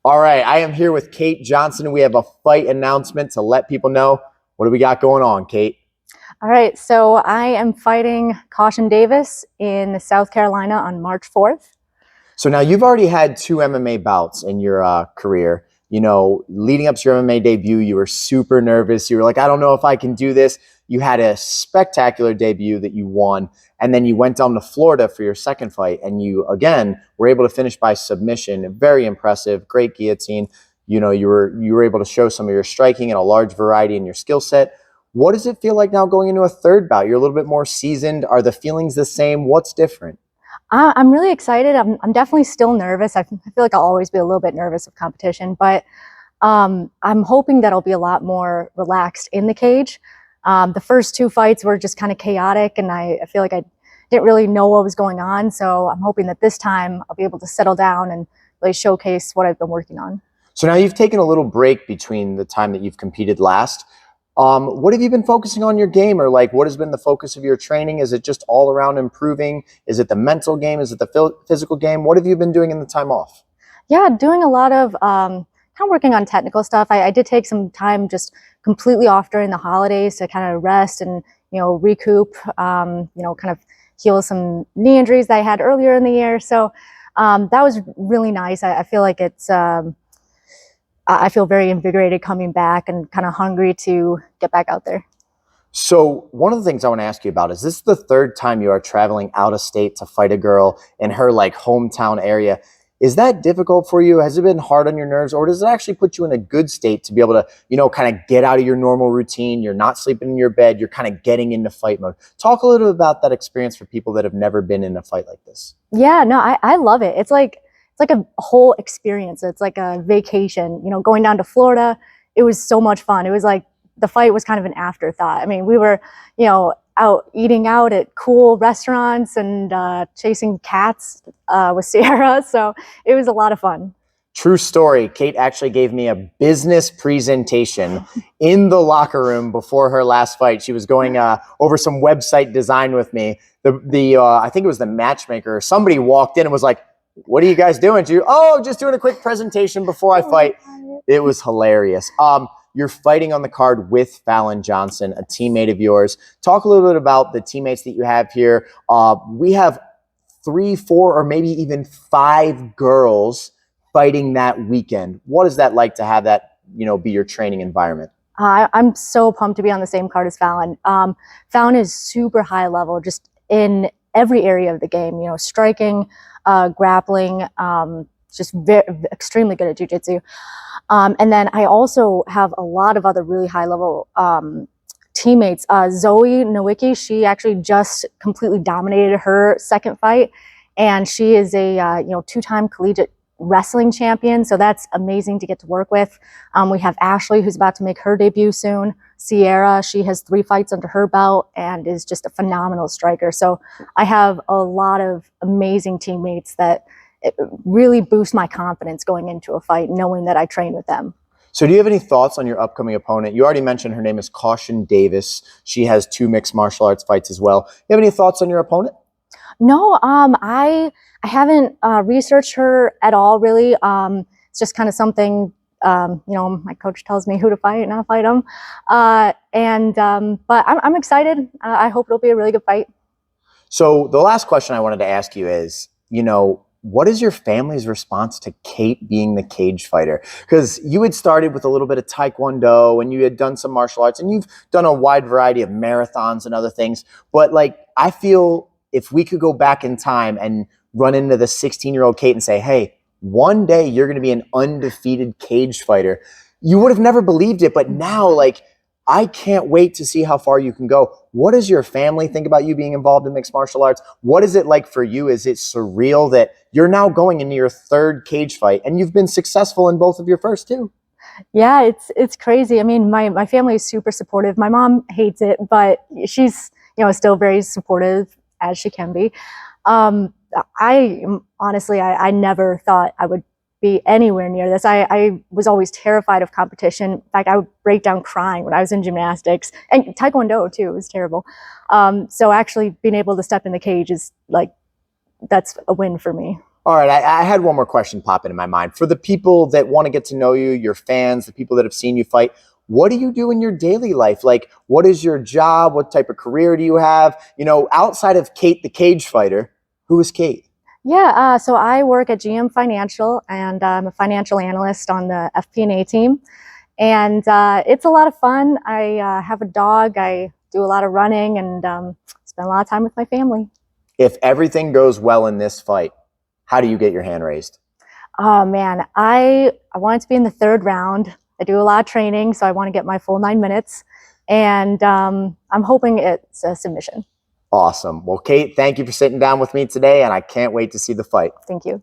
All right, I am here with Kate Johnson. We have a fight announcement to let people know. What do we got going on, Kate? All right, so I am fighting Caution Davis in South Carolina on March 4th. So now you've already had two MMA bouts in your career. You know, leading up to your MMA debut, you were super nervous. You were like, I don't know if I can do this. You had a spectacular debut that you won. And then you went down to Florida for your second fight. And you, again, were able to finish by submission. Very impressive. Great guillotine. You know, you were able to show some of your striking and a large variety in your skill set. What does it feel like now going into a third bout? You're a little bit more seasoned. Are the feelings the same? What's different? I'm really excited. I'm definitely still nervous. I feel like I'll always be a little bit nervous of competition, but I'm hoping that I'll be a lot more relaxed in the cage. The first two fights were just kind of chaotic, and I feel like I didn't really know what was going on. So I'm hoping that this time I'll be able to settle down and really showcase what I've been working on. So now you've taken a little break between the time that you've competed last. What have you been focusing on your game, or like what has been the focus of your training? Is it just all around improving? Is it the mental game? Is it the physical game? What have you been doing in the time off? Yeah, doing a lot of kind of working on technical stuff. I did take some time just completely off during the holidays to kind of rest and, recoup, kind of heal some knee injuries that I had earlier in the year. So that was really nice. I feel like I feel very invigorated coming back and kind of hungry to get back out there. So one of the things I want to ask you about is this the third time you are traveling out of state to fight a girl in her like hometown area. Is that difficult for you? Has it been hard on your nerves, or does it actually put you in a good state to be able to, kind of get out of your normal routine? You're not sleeping in your bed. You're kind of getting into fight mode. Talk a little bit about that experience for people that have never been in a fight like this. Yeah, no, I love it. It's like a whole experience. It's like a vacation, going down to Florida. It was so much fun. It was like the fight was kind of an afterthought. I mean, we were, out eating out at cool restaurants and chasing cats with Sierra. So it was a lot of fun. True story. Kate actually gave me a business presentation in the locker room before her last fight. She was going over some website design with me. I think it was the matchmaker. Somebody walked in and was like, "What are you guys doing?" Just doing a quick presentation before I fight. It was hilarious. You're fighting on the card with Fallon Johnson, a teammate of yours. Talk a little bit about the teammates that you have here. We have 3, 4, or maybe even 5 girls fighting that weekend. What is that like to have that, be your training environment? I'm so pumped to be on the same card as Fallon. Fallon is super high level, just in every area of the game, striking, grappling, just extremely good at jiu-jitsu. And then I also have a lot of other really high level teammates. Zoe Nowicki, she actually just completely dominated her second fight. And she is a 2-time collegiate wrestling champion. So that's amazing to get to work with. We have Ashley, who's about to make her debut soon. Sierra, she has 3 fights under her belt and is just a phenomenal striker. So I have a lot of amazing teammates that it really boosts my confidence going into a fight, knowing that I train with them. So do you have any thoughts on your upcoming opponent? You already mentioned her name is Caution Davis. She has 2 mixed martial arts fights as well. You have any thoughts on your opponent? No, I haven't researched her at all, really. It's just kind of something, my coach tells me who to fight and I'll fight them. But I'm excited. I hope it'll be a really good fight. So the last question I wanted to ask you is, what is your family's response to Kate being the cage fighter? Because you had started with a little bit of Taekwondo and you had done some martial arts and you've done a wide variety of marathons and other things. But I feel if we could go back in time and run into the 16-year-old Kate and say, hey, one day you're going to be an undefeated cage fighter, you would have never believed it. But now, I can't wait to see how far you can go. What does your family think about you being involved in mixed martial arts? What is it like for you? Is it surreal that you're now going into your 3rd cage fight and you've been successful in both of your first 2? Yeah, it's crazy. I mean, my family is super supportive. My mom hates it, but she's, still very supportive as she can be. I honestly never thought I would be anywhere near this. I was always terrified of competition. In fact, I would break down crying when I was in gymnastics, and Taekwondo too. It was terrible. So actually being able to step in the cage is that's a win for me. All right, I had one more question pop into my mind. For the people that want to get to know you, your fans, the people that have seen you fight, what do you do in your daily life? Like, what is your job? What type of career do you have? You know, outside of Kate the cage fighter, who is Kate? Yeah, so I work at GM Financial, and I'm a financial analyst on the FP&A team. And it's a lot of fun. I have a dog. I do a lot of running and spend a lot of time with my family. If everything goes well in this fight, how do you get your hand raised? Oh man, I want it to be in the third round. I do a lot of training, so I want to get my full 9 minutes, and I'm hoping it's a submission. Awesome. Well, Kate, thank you for sitting down with me today, and I can't wait to see the fight. Thank you.